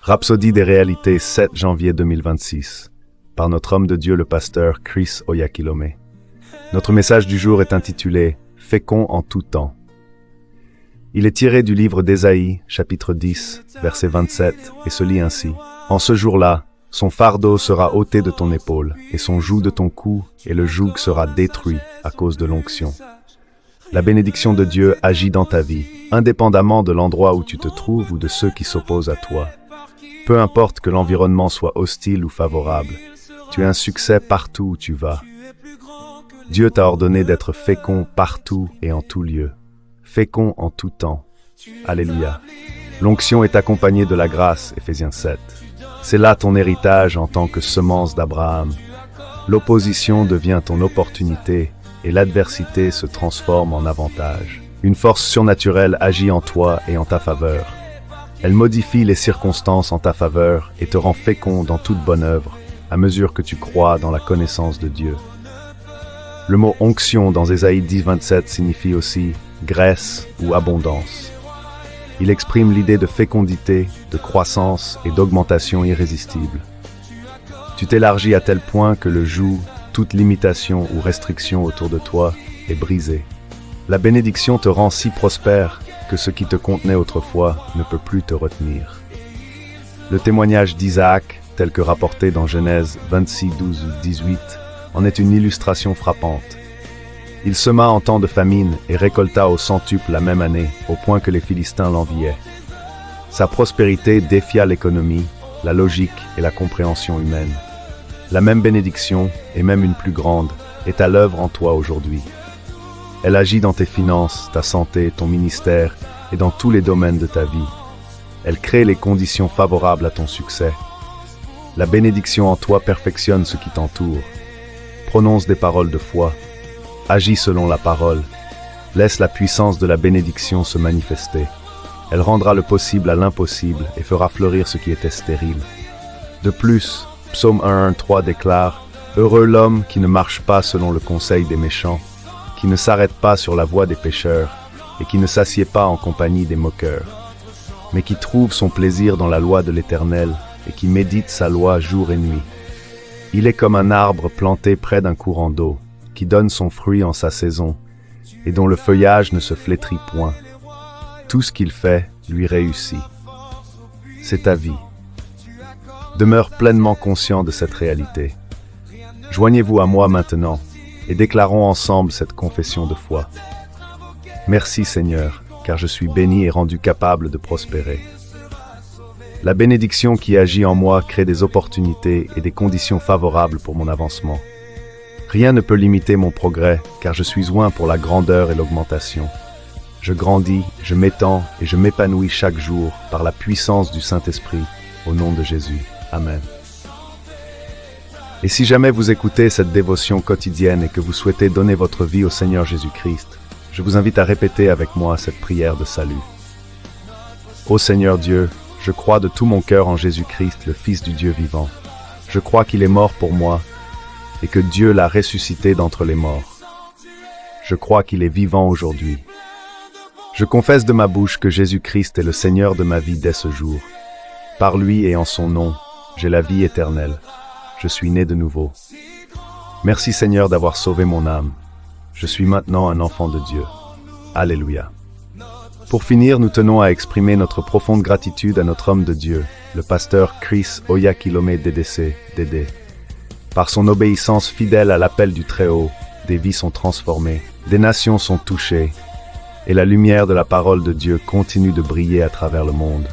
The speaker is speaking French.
Rhapsodie des réalités, 7 janvier 2026, par notre homme de Dieu le pasteur Chris Oyakhilome. Notre message du jour est intitulé « Fécond en tout temps ». Il est tiré du livre d'Ésaïe, chapitre 10, verset 27, et se lit ainsi. « En ce jour-là, son fardeau sera ôté de ton épaule, et son joug de ton cou, et le joug sera détruit à cause de l'onction. » La bénédiction de Dieu agit dans ta vie, indépendamment de l'endroit où tu te trouves ou de ceux qui s'opposent à toi. Peu importe que l'environnement soit hostile ou favorable, tu as un succès partout où tu vas. Dieu t'a ordonné d'être fécond partout et en tout lieu. Fécond en tout temps. Alléluia. L'onction est accompagnée de la grâce, Éphésiens 7. C'est là ton héritage en tant que semence d'Abraham. L'opposition devient ton opportunité et l'adversité se transforme en avantage. Une force surnaturelle agit en toi et en ta faveur. Elle modifie les circonstances en ta faveur et te rend fécond dans toute bonne œuvre, à mesure que tu crois dans la connaissance de Dieu. Le mot onction dans Ésaïe 10, 27 signifie aussi graisse ou abondance. Il exprime l'idée de fécondité, de croissance et d'augmentation irrésistible. Tu t'élargis à tel point que le joug, toute limitation ou restriction autour de toi est brisée. La bénédiction te rend si prospère que ce qui te contenait autrefois ne peut plus te retenir. Le témoignage d'Isaac, tel que rapporté dans Genèse 26, 12 ou 18, en est une illustration frappante. Il sema en temps de famine et récolta au centuple la même année, au point que les Philistins l'enviaient. Sa prospérité défia l'économie, la logique et la compréhension humaine. La même bénédiction, et même une plus grande, est à l'œuvre en toi aujourd'hui. Elle agit dans tes finances, ta santé, ton ministère et dans tous les domaines de ta vie. Elle crée les conditions favorables à ton succès. La bénédiction en toi perfectionne ce qui t'entoure. Prononce des paroles de foi. Agis selon la parole. Laisse la puissance de la bénédiction se manifester. Elle rendra le possible à l'impossible et fera fleurir ce qui était stérile. De plus, Psaume 1:3 déclare « Heureux l'homme qui ne marche pas selon le conseil des méchants, qui ne s'arrête pas sur la voie des pécheurs et qui ne s'assied pas en compagnie des moqueurs, mais qui trouve son plaisir dans la loi de l'Éternel et qui médite sa loi jour et nuit. Il est comme un arbre planté près d'un courant d'eau, qui donne son fruit en sa saison et dont le feuillage ne se flétrit point. Tout ce qu'il fait lui réussit. » C'est ta vie. Demeure pleinement conscient de cette réalité. Joignez-vous à moi maintenant et déclarons ensemble cette confession de foi. Merci Seigneur, car je suis béni et rendu capable de prospérer. La bénédiction qui agit en moi crée des opportunités et des conditions favorables pour mon avancement. Rien ne peut limiter mon progrès, car je suis oint pour la grandeur et l'augmentation. Je grandis, je m'étends et je m'épanouis chaque jour par la puissance du Saint-Esprit, au nom de Jésus. Amen. Et si jamais vous écoutez cette dévotion quotidienne et que vous souhaitez donner votre vie au Seigneur Jésus-Christ, je vous invite à répéter avec moi cette prière de salut. Ô Seigneur Dieu, je crois de tout mon cœur en Jésus-Christ, le Fils du Dieu vivant. Je crois qu'il est mort pour moi et que Dieu l'a ressuscité d'entre les morts. Je crois qu'il est vivant aujourd'hui. Je confesse de ma bouche que Jésus-Christ est le Seigneur de ma vie dès ce jour. Par lui et en son nom, j'ai la vie éternelle. Je suis né de nouveau. Merci Seigneur d'avoir sauvé mon âme. Je suis maintenant un enfant de Dieu. Alléluia. Pour finir, nous tenons à exprimer notre profonde gratitude à notre homme de Dieu, le pasteur Chris Oyakhilome DDC, DD. Par son obéissance fidèle à l'appel du Très-Haut, des vies sont transformées, des nations sont touchées, et la lumière de la parole de Dieu continue de briller à travers le monde.